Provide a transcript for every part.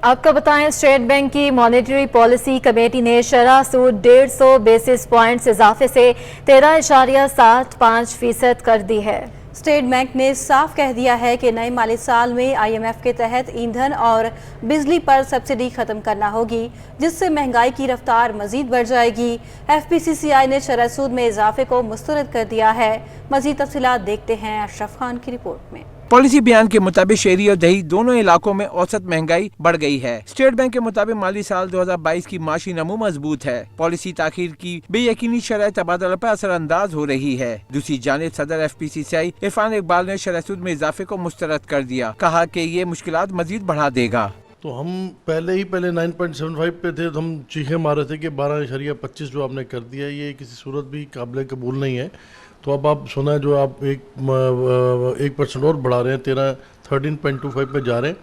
आपको बताएं, state bank की मॉनेटरी पॉलिसी कमेटी ने शरह सूद 150 बेसिस पॉइंट्स इजाफे से 13.75% कर दी है। स्टेट बैंक ने साफ कह दिया है कि नए माली साल में IMF के तहत ईंधन और बिजली पर सब्सिडी खत्म करना होगी, जिससे महंगाई की रफ्तार मजीद बढ़ जाएगी। FPCCI ने शरह सूद में इजाफे को मुस्तरद कर दिया है। मजीद तफसीलात देखते हैं अशरफ खान की रिपोर्ट में। पॉलिसी बयान के मुताबिक शहरी और दही दोनों इलाकों में औसत महंगाई बढ़ गई है। स्टेट बैंक के मुताबिक माली साल 2022 की माशी नमू मजबूत है। पॉलिसी ताखीर की बेयकीनी शरह तबादला पर असरअंदाज हो रही है। दूसरी जानिब सदर FPCCI इरफान इकबाल ने शरह सूद में इजाफे को मुस्तरद कर दिया, कहा कि ये मुश्किलात मजीद बढ़ा देगा। तो हम पहले 9.75 पे थे, तो हम चीखे मार रहे थे कि 12.25 जो आपने कर दिया ये किसी सूरत भी काबिल कबूल नहीं है। तो अब आप सुना है जो आप 1% और बढ़ा रहे हैं, 13.25 पे जा रहे हैं।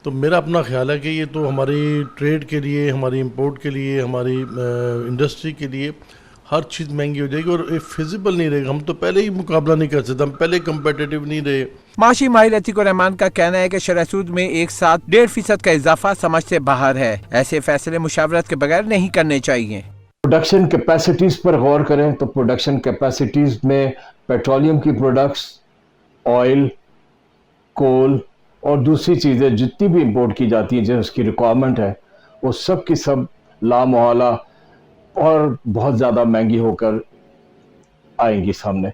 तो मेरा अपना ख्याल है कि ये तो हमारी ट्रेड के लिए, हमारी इंपोर्ट के लिए, हमारी इंडस्ट्री के लिए हर चीज़ महंगी हो जाएगी और फिजिबल नहीं रहेगा। हम तो पहले ही मुकाबला नहीं कर सकते, हम पहले कंपेटिटिव नहीं रहे। माशी माहिर अतीकुर रहमान का कहना है कि शरह सूद में एक साथ 1.5% का इजाफा समझ से बाहर है। ऐसे फैसले मुशावरत के बगैर नहीं करने चाहिए। प्रोडक्शन कैपेसिटीज पर गौर करें तो प्रोडक्शन कैपेसिटीज में पेट्रोलियम की प्रोडक्ट्स, ऑयल, कोल और दूसरी चीज़ें जितनी भी इंपोर्ट की जाती हैं जिसकी रिक्वायरमेंट है, वो सब की सब लामोहला और बहुत ज़्यादा महंगी होकर आएंगी सामने।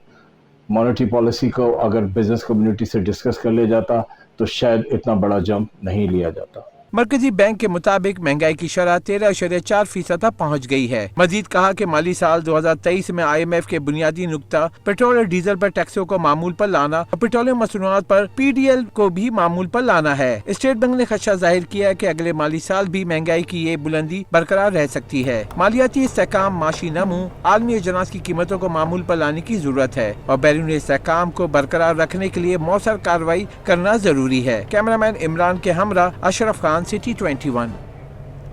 मॉनेटरी पॉलिसी को अगर बिजनेस कम्युनिटी से डिस्कस कर लिया जाता तो शायद इतना बड़ा जंप नहीं लिया जाता। मरकजी बैंक के मुताबिक महंगाई की शरह 13.4% तक पहुँच गई है। मजीद कहा कि माली साल 2023 में IMF के बुनियादी नुक्ता पेट्रोल और डीजल पर टैक्सों को मामूल पर लाना और पेट्रोलियम मसनूआत पर PDL को भी मामूल पर लाना है। स्टेट बैंक ने खदशा जाहिर किया कि अगले माली साल भी महंगाई की ये बुलंदी बरकरार रह सकती है। मालियाती इस्तेहकाम, माशी नमू, आलमी अजनास की कीमतों को मामूल पर लाने की जरूरत है और बैरून इस्तेहकाम को बरकरार रखने के लिए मौसर कार्रवाई करना जरूरी है। कैमरामैन इमरान के हमरा अशरफ खान, सिटी 21।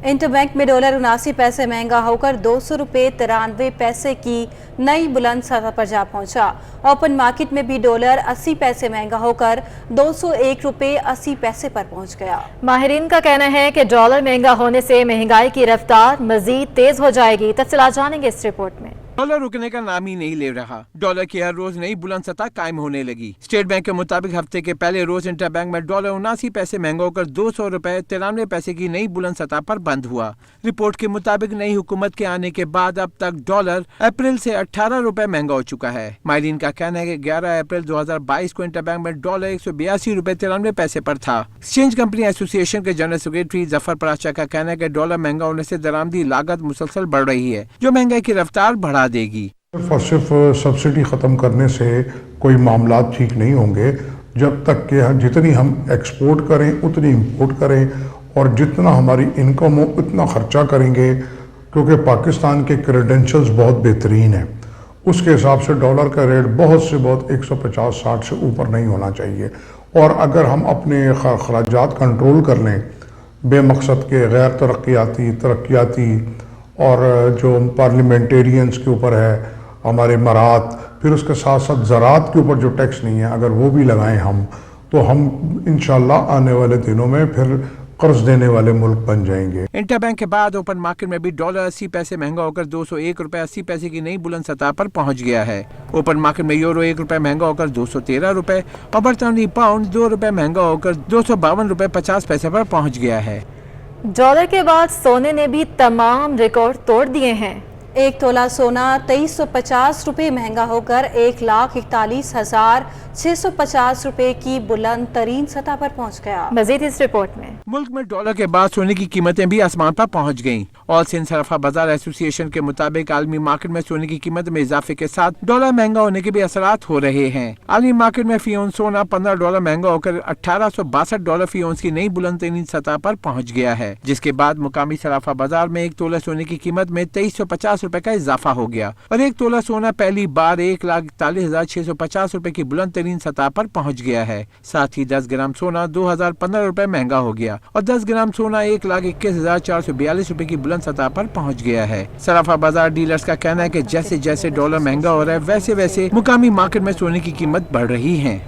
इंटरबैंक में डॉलर 79 पैसे महंगा होकर 200 रुपये 93 पैसे की नई बुलंद सतह पर जा पहुंचा। ओपन मार्केट में भी डॉलर 80 पैसे महंगा होकर 201 रुपये 80 पैसे पर पहुंच गया। माहिरीन का कहना है कि डॉलर महंगा होने से महंगाई की रफ्तार मजीद तेज हो जाएगी। तफसीलात जानेंगे इस रिपोर्ट में। डॉलर रुकने का नाम ही नहीं ले रहा। डॉलर की हर रोज नई बुलंद सतह कायम होने लगी। स्टेट बैंक के मुताबिक हफ्ते के पहले रोज इंटरबैंक में डॉलर 79 पैसे महंगा होकर 200 रुपए 93 पैसे की नई बुलंद सतह पर बंद हुआ। रिपोर्ट के मुताबिक नई हुकूमत के आने के बाद अब तक डॉलर अप्रैल से 18 रुपए महंगा हो चुका है। माहिरीन का कहना है कि 11 अप्रैल 2022 को इंटरबैंक में डॉलर 182 रुपए 93 पैसे पर था। एक्सचेंज कंपनी एसोसिएशन के जनरल सेक्रेटरी जफर पराचा का कहना है कि डॉलर महंगा होने से दरामदी लागत मुसलसल बढ़ रही है, जो महंगाई की रफ्तार बढ़ा देगी। सिर्फ सब्सिडी ख़त्म करने से कोई मामला ठीक नहीं होंगे जब तक कि जितनी हम एक्सपोर्ट करें उतनी इंपोर्ट करें और जितना हमारी इनकम हो उतना खर्चा करेंगे, क्योंकि पाकिस्तान के क्रेडेंशियल्स बहुत बेहतरीन हैं। उसके हिसाब से डॉलर का रेट बहुत से बहुत 150-60 से ऊपर नहीं होना चाहिए। और अगर हम अपने खराजात कंट्रोल कर लें, बेमकसद के गैर तरक्याती और जो पार्लियामेंटेरियंस के ऊपर है, हमारे मरात, फिर उसके साथ साथ ज़रात के ऊपर जो टैक्स नहीं है, अगर वो भी लगाएं हम, तो हम इंशाल्लाह आने वाले दिनों में फिर कर्ज देने वाले मुल्क बन जाएंगे। इंटरबैंक के बाद ओपन मार्केट में भी डॉलर 80 पैसे महंगा होकर 201 रुपए 80 पैसे की नई बुलंद सतह पर पहुंच गया है। ओपन मार्केट में यूरो 1 रुपए महंगा होकर 213 रुपए और बरतानी पाउंड 2 रुपए महंगा होकर 252 रुपए 50 पैसे पर पहुंच गया है। डॉलर के बाद सोने ने भी तमाम रिकॉर्ड तोड़ दिए हैं। एक तोला सोना 2350 रुपये महंगा होकर 1,41,650 रुपये की बुलंद तरीन सतह पर पहुंच गया। मजीद इस रिपोर्ट में। मुल्क में डॉलर के बाद सोने की कीमतें भी आसमान पर पहुंच गईं। ऑल सिंध सराफा बाजार एसोसिएशन के मुताबिक आलमी मार्केट में सोने की कीमत में इजाफे के साथ डॉलर महंगा होने के भी असरात हो रहे हैं। आलमी मार्केट में फी औंस सोना $15 महंगा होकर $1862 फी औंस की नई बुलंद तरीन सतह पर पहुँच गया है, जिसके बाद मुकामी सराफा बाजार में एक तोला सोने की कीमत में 2350 रुपए का इजाफा हो गया और एक तोला सोना पहली बार 1,41,650 रुपए की बुलंद तरीन सतह पर पहुंच गया है। साथ ही 10 ग्राम सोना 2015 रुपए महंगा हो गया और 10 ग्राम सोना 1,21,442 रुपए की बुलंद सतह पर पहुंच गया है। सराफा बाजार डीलर्स का कहना है कि जैसे जैसे डॉलर महंगा हो रहा है, वैसे वैसे मुकामी मार्केट में सोने की कीमत बढ़ रही है।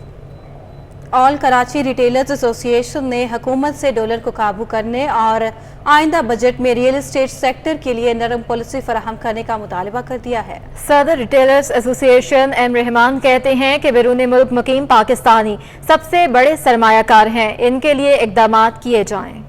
ऑल कराची रिटेलर्स एसोसिएशन ने हुकूमत से डॉलर को काबू करने और आइंदा बजट में रियल एस्टेट सेक्टर के लिए नरम पॉलिसी फराहम करने का मुतालबा कर दिया है। सदर रिटेलर्स एसोसिएशन एम रहमान कहते हैं कि बैरून मुल्क मुकीम पाकिस्तानी सबसे बड़े सरमायाकार हैं, इनके लिए इकदाम किए जाएं।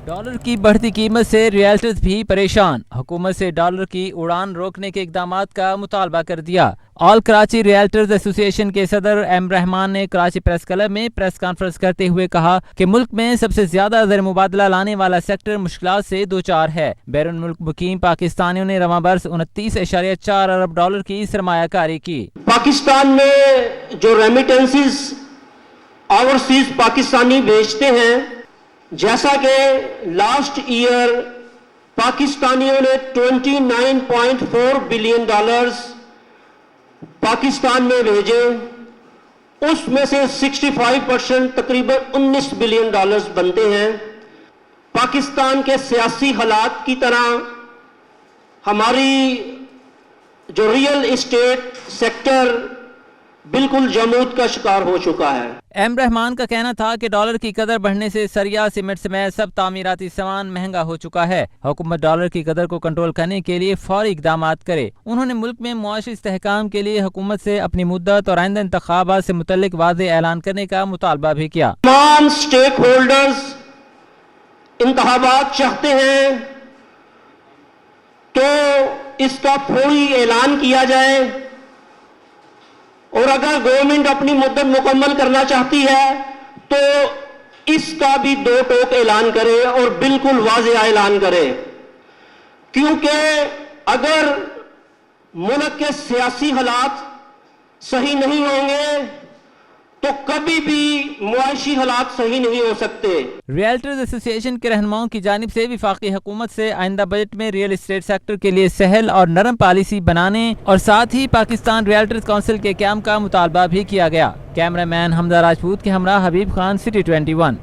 डॉलर की बढ़ती कीमत से रियल्टर्स भी परेशान, हुकूमत से डॉलर की उड़ान रोकने के इकदाम का मुतालबा कर दिया। ऑल कराची रियल्टर्स एसोसिएशन के सदर एम रहमान ने कराची प्रेस क्लब में प्रेस कॉन्फ्रेंस करते हुए कहा कि मुल्क में सबसे ज्यादा ज़र मुबादला लाने वाला सेक्टर मुश्किलात से दो चार है। बैरून मुल्क मुकीम पाकिस्तानियों ने रवां बरस 29.4 अरब डॉलर की सरमायाकारी की। पाकिस्तान में जो रेमिटेंसेस ओवरसीज पाकिस्तानी भेजते हैं, जैसा कि लास्ट ईयर पाकिस्तानियों ने 29.4 बिलियन डॉलर्स पाकिस्तान में भेजे, उसमें से 65% तकरीबन 19 बिलियन डॉलर्स बनते हैं। पाकिस्तान के सियासी हालात की तरह हमारी जो रियल एस्टेट सेक्टर बिल्कुल जमूद का शिकार हो चुका है। एम रहमान का कहना था कि डॉलर की कदर बढ़ने से सरिया सीमेंट समेत सब तामीराती सामान महंगा हो चुका है। हुकूमत डॉलर की कदर को कंट्रोल करने के लिए फौरी इकदाम करे। उन्होंने मुल्क में मुआशी इस्तेहकाम के लिए हुकूमत से अपनी मुद्दत और आइंदा इंतखाबात से मुतल्लिक वाज़े ऐलान करने का मुतालबा भी किया। तमाम स्टेक होल्डर्स इंतखाबात चाहते हैं तो इसका फौरी ऐलान किया जाए, और अगर गवर्नमेंट अपनी मुद्दत मुकम्मल करना चाहती है तो इसका भी दो टोक ऐलान करे और बिल्कुल वाज़ेह ऐलान करे, क्योंकि अगर मुल्क के सियासी हालात सही नहीं होंगे तो कभी भी मुआशी हालात सही नहीं हो सकते। रियल्टर्स एसोसिएशन के रहनुमाओं की जानिब से वफाकी हुकूमत से आइंदा बजट में रियल एस्टेट सेक्टर के लिए सहल और नरम पॉलिसी बनाने और साथ ही पाकिस्तान रियल्टर्स काउंसिल के क़याम का मुतालबा भी किया गया। कैमरामैन हमजा राजपूत के हमरा हबीब खान, सिटी 21।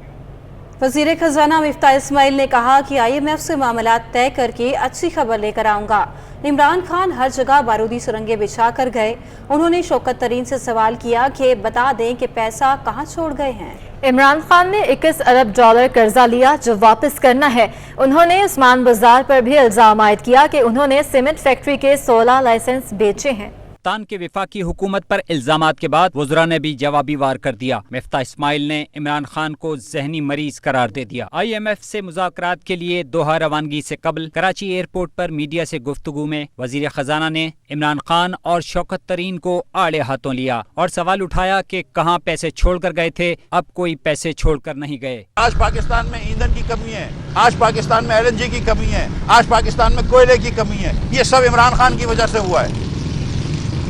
वज़ीर खजाना मिफ्ता इस्माइल ने कहा कि IMF से मामलात तय करके अच्छी खबर लेकर आऊँगा। इमरान खान हर जगह बारूदी सुरंगें बिछा कर गए। उन्होंने शौकत तरीन से सवाल किया कि बता दें कि पैसा कहाँ छोड़ गए हैं। इमरान खान ने 21 अरब डॉलर कर्जा लिया जो वापस करना है। उन्होंने उस्मान बाजार पर भी इल्जाम आयद किया कि उन्होंने सीमेंट फैक्ट्री के 16 लाइसेंस बेचे हैं। पाकिस्तान के वफाकी हुकूमत पर इल्जामात के बाद वज़रा ने भी जवाबी वार कर दिया। मिफ्ता इस्माइल ने इमरान खान को जहनी मरीज करार दे दिया। IMF से मुज़ाकरात के लिए दोहा रवानगी से कबल कराची एयरपोर्ट पर मीडिया से गुफ्तगू में वज़ीर खजाना ने इमरान खान और शौकत तरीन को आड़े हाथों लिया और सवाल उठाया कि कहाँ पैसे छोड़ कर गए थे, अब कोई पैसे छोड़ कर नहीं गए। आज पाकिस्तान में ईंधन की कमी है, आज पाकिस्तान में LNG की कमी है, आज पाकिस्तान में कोयले की कमी है। ये सब इमरान खान की वजह से हुआ है।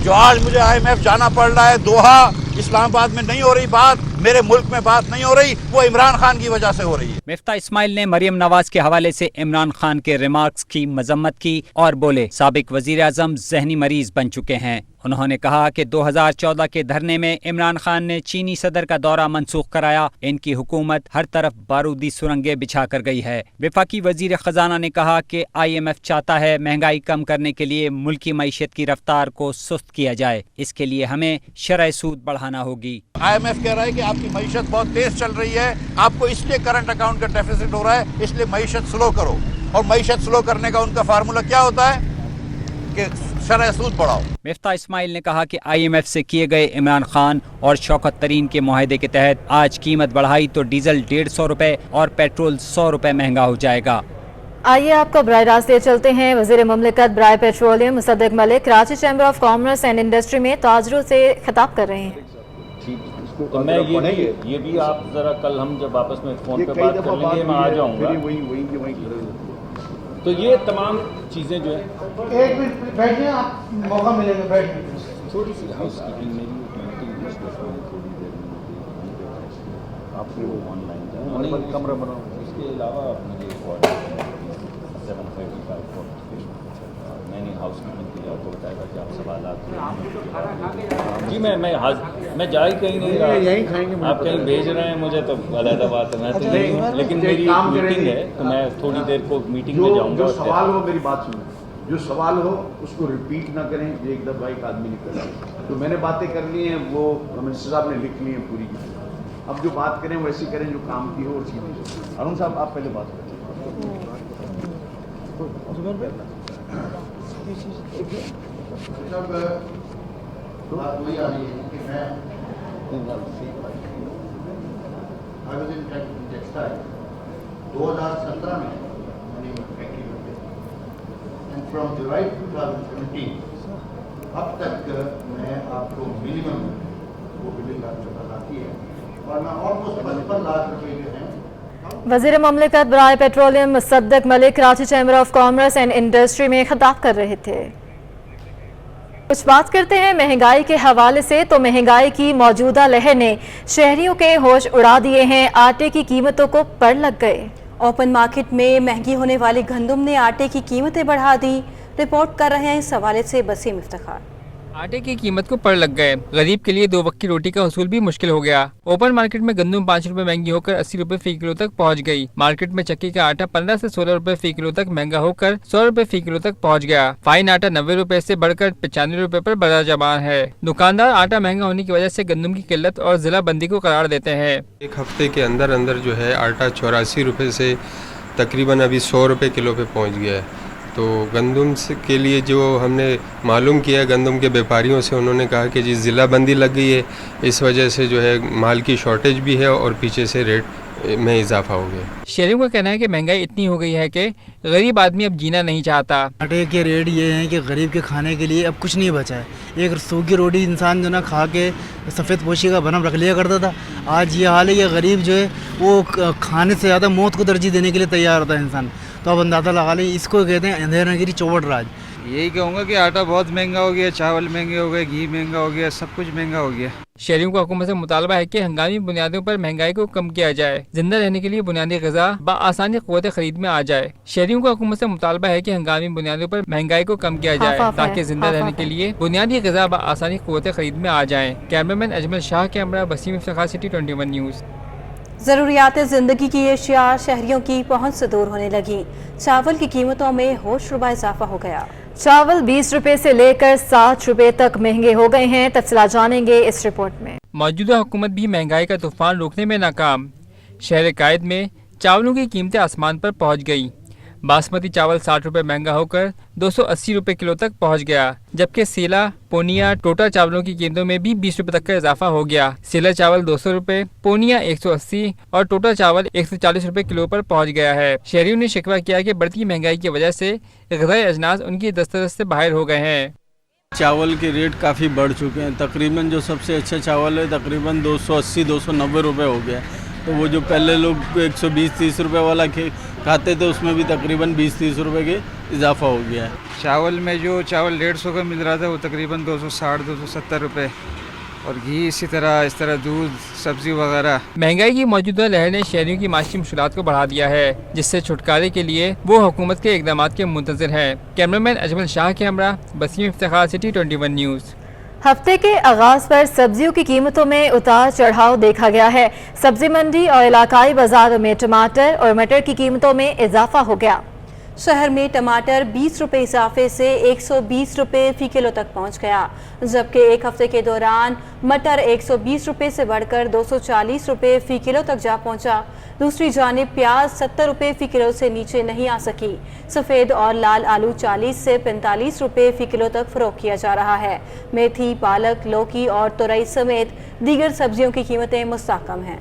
जो आज मुझे IMF जाना पड़ रहा है, दोहा इस्लामाबाद में नहीं हो रही बात, मेरे मुल्क में बात नहीं हो रही, वो इमरान खान की वजह से हो रही है। मिफ्ता इस्माइल ने मरियम नवाज के हवाले से इमरान खान के रिमार्क्स की मजम्मत की और बोले साबिक वजीर आजम जहनी मरीज बन चुके हैं। उन्होंने कहा कि 2014 के धरने में इमरान खान ने चीनी सदर का दौरा मंसूख कराया। इनकी हुकूमत हर तरफ बारूदी सुरंगें बिछा कर गई है। वफाकी वजीर खजाना ने कहा कि IMF चाहता है महंगाई कम करने के लिए मुल्की मईशत की रफ्तार को सुस्त किया जाए। इसके लिए हमें शरह सूद बढ़ाना होगी। IMF कह रहा है कि आपकी मईशत बहुत तेज चल रही है, आपको इसलिए करंट अकाउंट का डेफिसिट हो रहा है, इसलिए मईशत स्लो करो। और मईशत स्लो करने का उनका फार्मूला क्या होता है कि शरह सूद बढ़ाओ। मिफ्ता इस्माइल ने कहा कि IMF से किए गए इमरान खान और शौकत तरीन के मुआहदे के तहत आज कीमत बढ़ाई तो डीजल 150 रुपए और पेट्रोल 100 रुपए महंगा हो जाएगा। आइए आपको बराह रास्त ले चलते हैं। वज़ीर मुमलिकत बराए petroleum Musaddiq Malik Karachi chamber of commerce and industry में ताजरों से खिताब कर रहे हैं। तो मैं ये भी आप जरा कल हम जब आपस में फ़ोन पे बात कर लेंगे, मैं आ जाऊँगा। तो ये तमाम चीज़ें जो है, एक मिनट बैठिए, आप मौका मिलेगा बैठने। थोड़ी सी हाउस कीपिंग में थोड़ी देर आपको वो ऑनलाइन कमरा बनाओ। इसके अलावा मुझे 7:35 मैंने हाउस कीपिंग के लिए आपको बताया कि आप सवाल जी मैं जा ही कहीं नहीं रहा, यहीं खाएंगे। आप कहीं भेज रहे हैं मुझे तो अलग बात है, मैं तो नहीं हूँ, लेकिन मेरी मीटिंग है तो मैं थोड़ी देर को मीटिंग में जाऊँगा। जो सवाल हो, मेरी बात सुनो, जो सवाल हो उसको रिपीट ना करें। एक दफ़ा एक आदमी नहीं कर रहा, तो मैंने बातें कर ली हैं, वो मिनिस्टर साहब ने लिख ली हैं पूरी। अब जो बात करें वैसी करें जो काम की हो और सीधी। अरुण साहब आप पहले बात करें। बात वही आ रही है कि मैं I was in textile 2017 में मैंने फैक्ट्री में एंड फ्रॉम जुलाई 2017 अब तक मैं आपको मिनिमम वो बिलिंग आपको बताती है और मैं ऑलमोस्ट 55 लाख रुपए जो हैं। वजीर मुमलिकत बराए petroleum Musaddiq Malik Karachi chamber of commerce and industry में खिताब कर रहे थे। कुछ बात करते हैं महंगाई के हवाले से, तो महंगाई की मौजूदा लहर ने शहरियों के होश उड़ा दिए हैं। आटे की कीमतों को पर लग गए। ओपन मार्केट में महंगी होने वाली गंदम ने आटे की कीमतें बढ़ा दी। रिपोर्ट कर रहे हैं इस हवाले से वसीम इफ्तिखार। आटे की कीमत को पर लग गए। गरीब के लिए 2 वक्त की रोटी का हसूल भी मुश्किल हो गया। ओपन मार्केट में गंदम 5 रुपए महंगी होकर 80 रुपए फी किलो तक पहुंच गई। मार्केट में चक्की का आटा 15 से 16 रुपए फी किलो तक महंगा होकर 100 रुपए फी किलो तक पहुंच गया। फाइन आटा 90 रुपए से बढ़कर 95 रुपए पर बड़ा जमान है। दुकानदार आटा महंगा होने की वजह से गंदम की किल्लत और जिला बंदी को करार देते हैं। एक हफ्ते के अंदर अंदर जो है आटा 84 रुपए से तकरीबन अभी 100 रुपए किलो पे पहुँच गया है। तो गंदम के लिए जो हमने मालूम किया गंदम के व्यापारियों से, उन्होंने कहा कि जी ज़िला बंदी लग गई है, इस वजह से जो है माल की शॉर्टेज भी है और पीछे से रेट में इजाफा हो गया। शहरियों का कहना है कि महंगाई इतनी हो गई है कि गरीब आदमी अब जीना नहीं चाहता। आटे के रेट ये हैं कि गरीब के खाने के लिए अब कुछ नहीं बचा है। एक सूखी रोटी इंसान जो ना खा के सफ़ेद पोशी का भरम रख लिया करता था, आज ये हाल है कि गरीब जो है वो खाने से ज़्यादा मौत को तरजीह देने के लिए तैयार होता है इंसान। तो अब अंदाज़ा लगा लें, इसको कहते हैं अंधेरगिरी चौवट राज। यही कहूँगा कि आटा बहुत महंगा हो गया, चावल महंगे हो गए, घी महंगा हो गया, सब कुछ महंगा हो गया। शहरियों को हुकूमत से मुतालबा है कि हंगामी बुनियादों पर महंगाई को कम किया जाए। जिंदा रहने के लिए बुनियादी ग़िज़ा बआसानी क़ुव्वत खरीद में आ जाए। शहरियों को हुकूमत से मुतालबा है कि हंगामी बुनियादों पर महंगाई को कम किया जाए ताकि जिंदा रहने के लिए बुनियादी ग़िज़ा बआसानी क़ुव्वत खरीद में आ जाए। Cameraman Ajmal Shah, camera Waseem Iftikhar, city 21 news. ज़रूरियात ज़िंदगी की अशिया शहरियों की पहुंच से दूर होने लगी। चावल की कीमतों में होशरुबा इजाफा हो गया। चावल 20 रुपए से लेकर 60 रुपए तक महंगे हो गए हैं। तफसीलात जानेंगे इस रिपोर्ट में। मौजूदा हुकूमत भी महंगाई का तूफान रोकने में नाकाम। शहर कायद में चावलों की कीमतें आसमान पर पहुंच गई। बासमती चावल 60 रुपए महंगा होकर 280 रुपए किलो तक पहुंच गया, जबकि सेला, पोनिया, टोटा चावलों की कीमतों में भी 20 रुपए तक का इजाफा हो गया। सेला चावल 200 रुपए, पोनिया 180 और टोटा चावल 140 रुपए किलो पर पहुंच गया है। शहरियों ने शिकवा किया कि बढ़ती महंगाई की वजह से ग़िज़ाई अजनास उनकी दस्तरस से बाहर हो गए हैं। चावल के रेट काफ़ी बढ़ चुके हैं। तकरीबन जो सबसे अच्छा चावल है तकरीबन 280-290 रुपए हो गया। तो वो जो पहले लोग 120-30 रुपए वाला खाते थे उसमें भी तकरीबन 20-30 रुपए के इजाफा हो गया है। चावल में जो चावल 150 का मिल रहा था वो तकरीबन 260-270 रुपए, और घी इस तरह दूध, सब्जी वगैरह। महंगाई की मौजूदा लहर ने शहरियों की माशी मुश्किलात को बढ़ा दिया है, जिससे छुटकारे के लिए वो हुकूमत के इक़दामात के मुंतज़िर हैं। Cameraman Ajmal Shah, camera Waseem Iftikhar, city 21 news. हफ्ते के आगाज पर सब्जियों की कीमतों में उतार चढ़ाव देखा गया है। सब्जी मंडी और इलाकाई बाजारों में टमाटर और मटर की कीमतों में इजाफा हो गया। शहर में टमाटर 20 रुपए इजाफे से 120 रुपए फी किलो तक पहुंच गया, जबकि एक हफ्ते के दौरान मटर 120 रुपए से बढ़कर 240 रुपए फी किलो तक जा पहुंचा। दूसरी जानिब प्याज 70 रुपए फी किलो से नीचे नहीं आ सकी। सफ़ेद और लाल आलू 40 से 45 रुपए फी किलो तक फ़रोख्त किया जा रहा है। मेथी, पालक, लौकी और तुरई समेत दीगर सब्जियों की कीमतें मुस्तहकम हैं।